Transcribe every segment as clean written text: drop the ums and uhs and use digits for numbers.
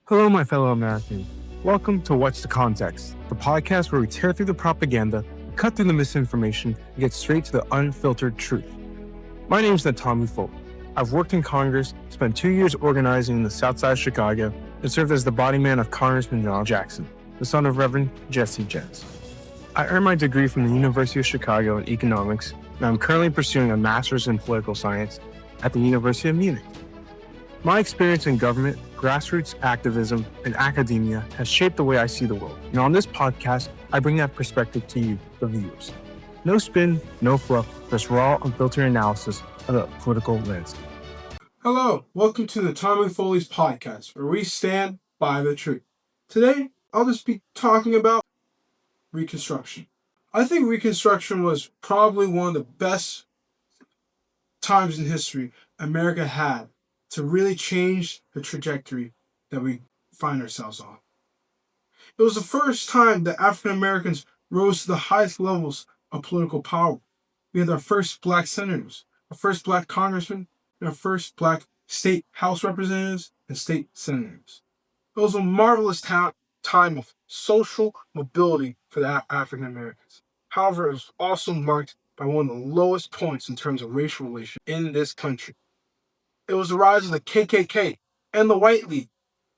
Hello, my fellow Americans. Welcome to What's the Context, the podcast where we tear through the propaganda, cut through the misinformation, and get straight to the unfiltered truth. My name is Tommy Folk. I've worked in Congress, spent 2 years organizing in the South Side of Chicago, and served as the body man of Congressman John Jackson, the son of Reverend Jesse Jens. I earned my degree from the University of Chicago in economics, and I'm currently pursuing a master's in political science at the University of Munich. My experience in government, grassroots activism, and academia has shaped the way I see the world. And on this podcast, I bring that perspective to you, the viewers. No spin, no fluff, just raw, unfiltered analysis of the political landscape. Hello, welcome to the Tommy Foley's podcast, where we stand by the truth. Today, I'll just be talking about Reconstruction. I think Reconstruction was probably one of the best times in history America had to really change the trajectory that we find ourselves on. It was the first time that African Americans rose to the highest levels of political power. We had our first black senators, our first black congressmen, and our first black state house representatives and state senators. It was a marvelous time of social mobility for the African Americans. However, it was also marked by one of the lowest points in terms of racial relations in this country. It was the rise of the KKK and the White League,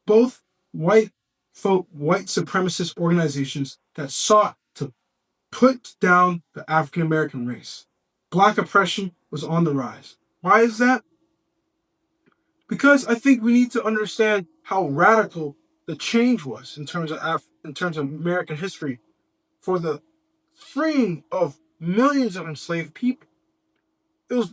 both white supremacist organizations that sought to put down the African American race. Black oppression was on the rise. Why is that? Because I think we need to understand how radical the change was in terms of American history for the freeing of millions of enslaved people. It was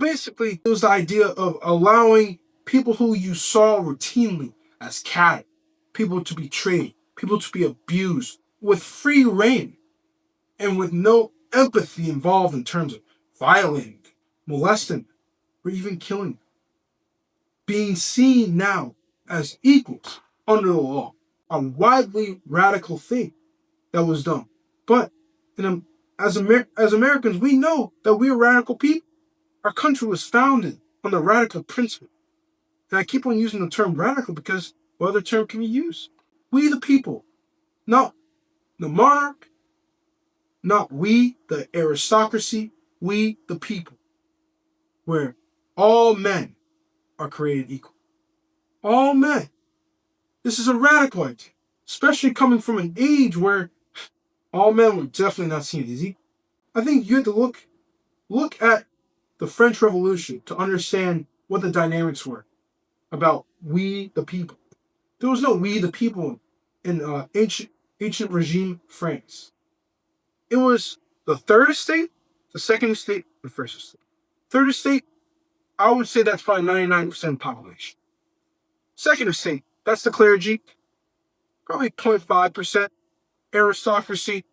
the idea of allowing people who you saw routinely as cattle, people to be traded, people to be abused with free reign and with no empathy involved in terms of violating, molesting, or even killing them. Being seen now as equals under the law. A widely radical thing that was done. But as Americans, we know that we are radical people. Our country was founded on the radical principle. And I keep on using the term radical because what other term can you use? We the people. Not the monarch, not we, the aristocracy, we the people. Where all men are created equal. All men. This is a radical idea, especially coming from an age where all men were definitely not seen as equal. I think you have to look at the French Revolution to understand what the dynamics were about we the people. There was no we the people in ancient regime France. It was the third estate, the second estate, the first estate. Third estate, I would say that's probably 99% population. Second estate, that's the clergy, probably 0.5%. Aristocracy,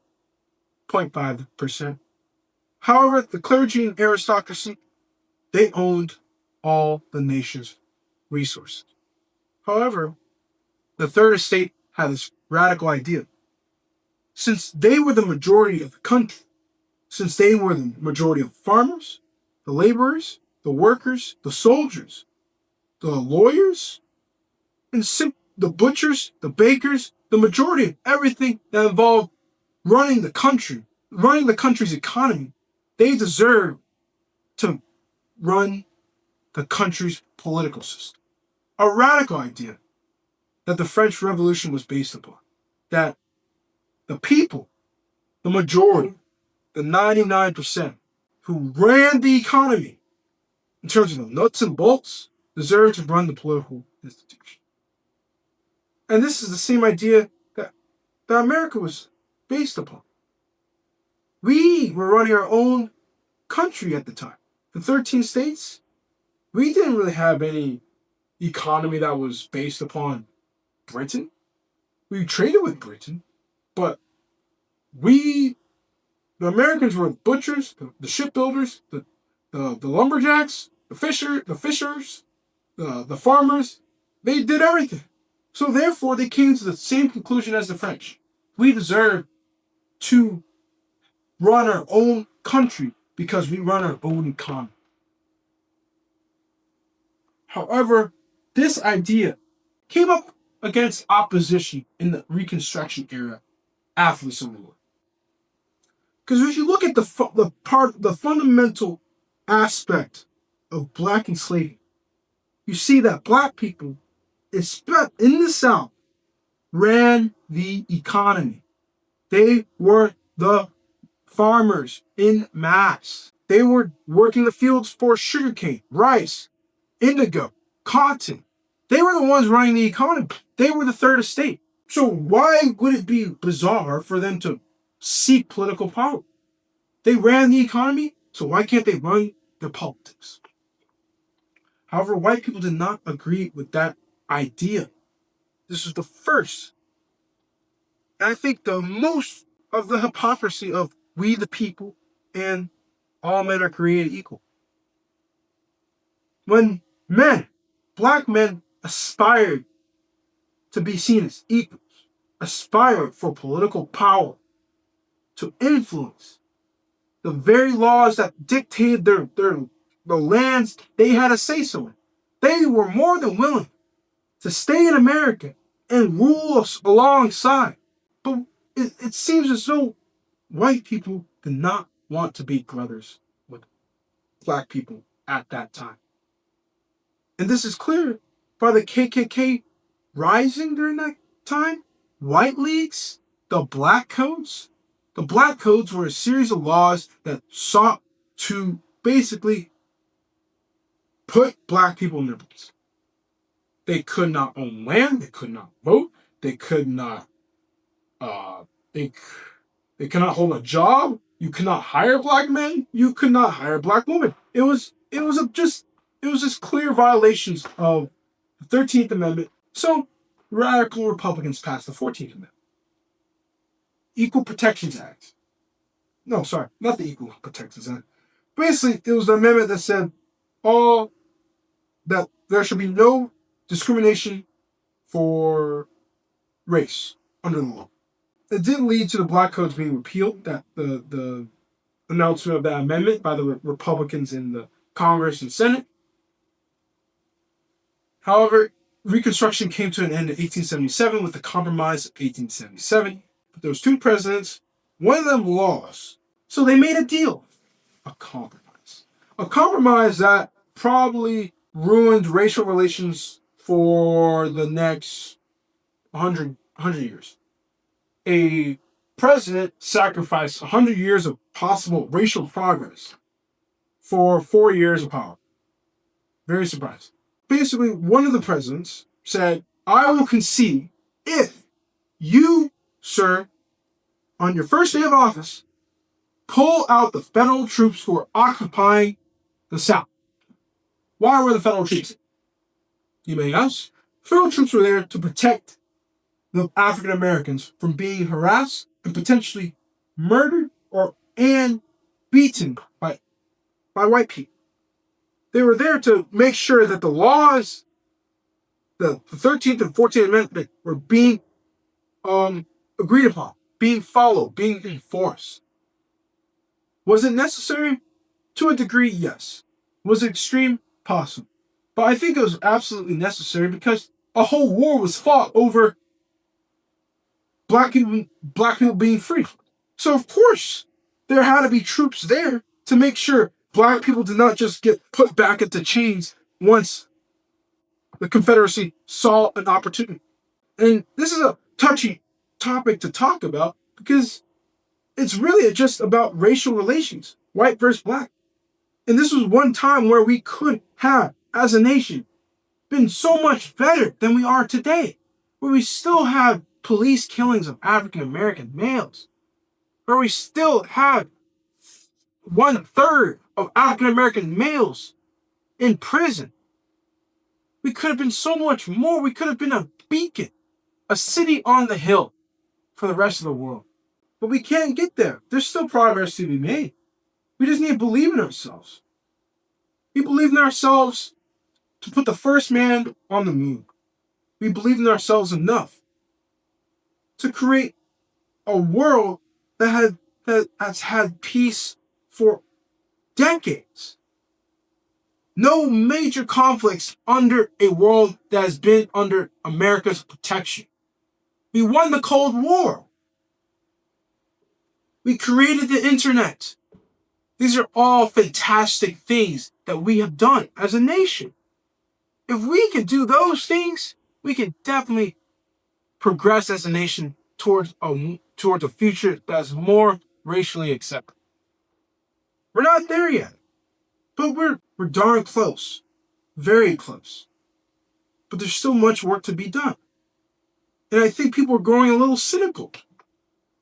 0.5%. However, the clergy and aristocracy, they owned all the nation's resources. However, the third estate had this radical idea. Since they were the majority of the country, since they were the majority of farmers, the laborers, the workers, the soldiers, the lawyers, and the butchers, the bakers, the majority of everything that involved running the country's economy, they deserve to run the country's political system. A radical idea that the French Revolution was based upon. That the people, the majority, the 99% who ran the economy in terms of the nuts and bolts, deserve to run the political institution. And this is the same idea that America was based upon. We were running our own country at the time. The 13 states, we didn't really have any economy that was based upon Britain. We traded with Britain, but the Americans were the butchers, the shipbuilders, the lumberjacks, the fishers, the farmers. They did everything. So therefore, they came to the same conclusion as the French. We deserve to run our own country because we run our own economy. However, this idea came up against opposition in the Reconstruction era after the Civil War. Because if you look at the fundamental aspect of black enslavement, you see that black people, especially in the South, ran the economy. They were the farmers in mass. They were working the fields for sugarcane, rice, indigo, cotton. They were the ones running the economy. They were the third estate. So why would it be bizarre for them to seek political power? They ran the economy, so why can't they run their politics? However, white people did not agree with that idea. This was the first, and I think the most of the hypocrisy of we the people and all men are created equal. When black men aspired to be seen as equals, aspired for political power, to influence the very laws that dictated the lands they had a say so in. They were more than willing to stay in America and rule us alongside. But it seems as though white people did not want to be brothers with black people at that time. And this is clear by the KKK rising during that time, white leagues, the black codes. The black codes were a series of laws that sought to basically put black people in their place. They could not own land, they could not vote, they could not they cannot hold a job, you could not hire black men, you could not hire black women. It was just clear violations of the 13th Amendment. So radical Republicans passed the 14th Amendment. Equal Protections Act. No, sorry, not the Equal Protections Act. Basically, it was the amendment that said that there should be no discrimination for race under the law. It did lead to the black codes being repealed, that the announcement of that amendment by the Republicans in the Congress and Senate. However, Reconstruction came to an end in 1877 with the Compromise of 1877. But there was two presidents, one of them lost. So they made a deal, a compromise. A compromise that probably ruined racial relations for the next 100 years. A president sacrificed 100 years of possible racial progress for 4 years of power. Very surprised. Basically, one of the presidents said, I will concede if you, sir, on your first day of office, pull out the federal troops who are occupying the South. Why were the federal troops? You may ask. Federal troops were there to protect the African Americans from being harassed and potentially murdered and beaten by white people. They were there to make sure that the laws, the 13th and 14th Amendment, were being agreed upon, being followed, being enforced. Was it necessary? To a degree, yes. Was it extreme? Possible. But I think it was absolutely necessary because a whole war was fought over black people being free. So of course, there had to be troops there to make sure black people did not just get put back into chains once the Confederacy saw an opportunity. And this is a touchy topic to talk about because it's really just about racial relations, white versus black. And this was one time where we could have, as a nation, been so much better than we are today, where we still have police killings of African American males, where we still have 1/3 of African American males in prison. We could have been so much more. We could have been a beacon, a city on the hill for the rest of the world. But we can't get there. There's still progress to be made. We just need to believe in ourselves. We believe in ourselves to put the first man on the moon. We believe in ourselves enough to create a world that has had peace for decades. no major conflicts under a world that has been under America's protection. We won the Cold War. We created the internet. These are all fantastic things that we have done as a nation. If we can do those things, we can definitely progress as a nation towards a future that's more racially acceptable. We're not there yet, but we're darn close, very close. But there's still much work to be done, and I think people are growing a little cynical.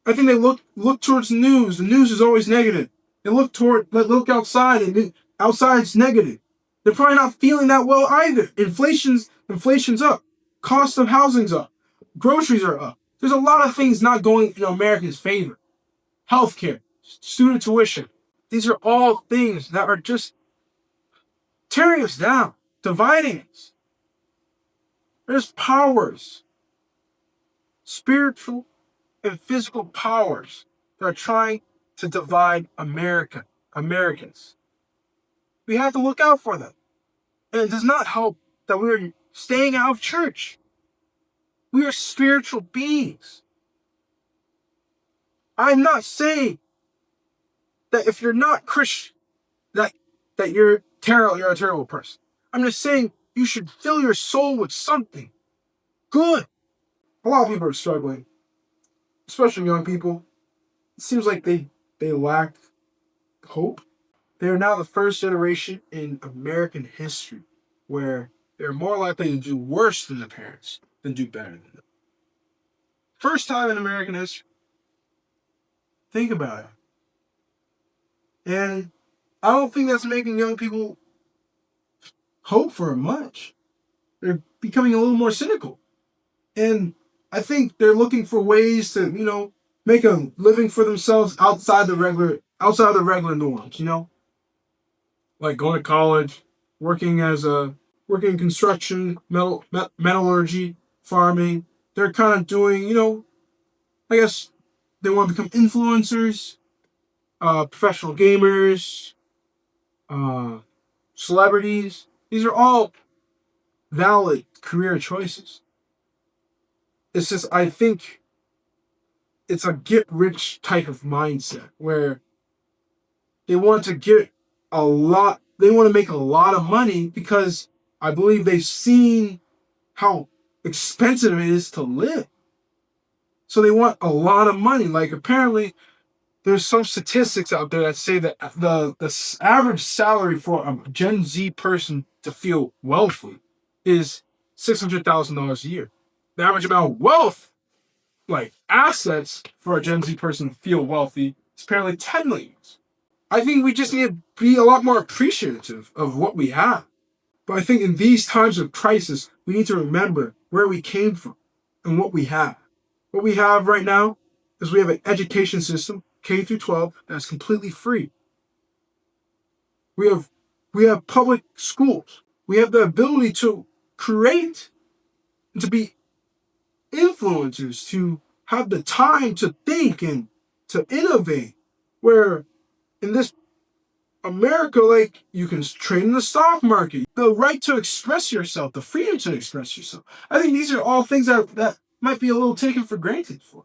I think they look towards the news. The news is always negative. They look outside, and outside's negative. They're probably not feeling that well either. Inflation's up. Cost of housing's up. Groceries are up. There's a lot of things not going in America's favor. Healthcare, student tuition. These are all things that are just tearing us down, dividing us. There's powers, spiritual and physical powers that are trying to divide Americans. We have to look out for them. And it does not help that we are staying out of church. We are spiritual beings. I'm not saying that if you're not Christian, that you're a terrible person. I'm just saying you should fill your soul with something good. A lot of people are struggling, especially young people. It seems like they lack hope. They are now the first generation in American history where they're more likely to do worse than their parents than do better than them. First time in American history. Think about it. And I don't think that's making young people hope for much. They're becoming a little more cynical. And I think they're looking for ways to, make a living for themselves outside the regular norms, Like going to college, working in construction, metallurgy, farming. They're kind of doing, I guess they want to become influencers, professional gamers, celebrities. These are all valid career choices. It's just, I think it's a get-rich type of mindset where they want to make a lot of money because I believe they've seen how expensive it is to live. So they want a lot of money. Like apparently there's some statistics out there that say that the average salary for a Gen Z person to feel wealthy is $600,000 a year. The average amount of wealth, like assets for a Gen Z person to feel wealthy, is apparently 10 million. I think we just need to be a lot more appreciative of what we have. But I think in these times of crisis, we need to remember where we came from and what we have. What we have right now is we have an education system, K through 12, that's completely free. We have public schools. We have the ability to create and to be influencers, to have the time to think and to innovate. Where in this America, like, you can trade in the stock market, the right to express yourself, the freedom to express yourself. I think these are all things that might be a little taken for granted for.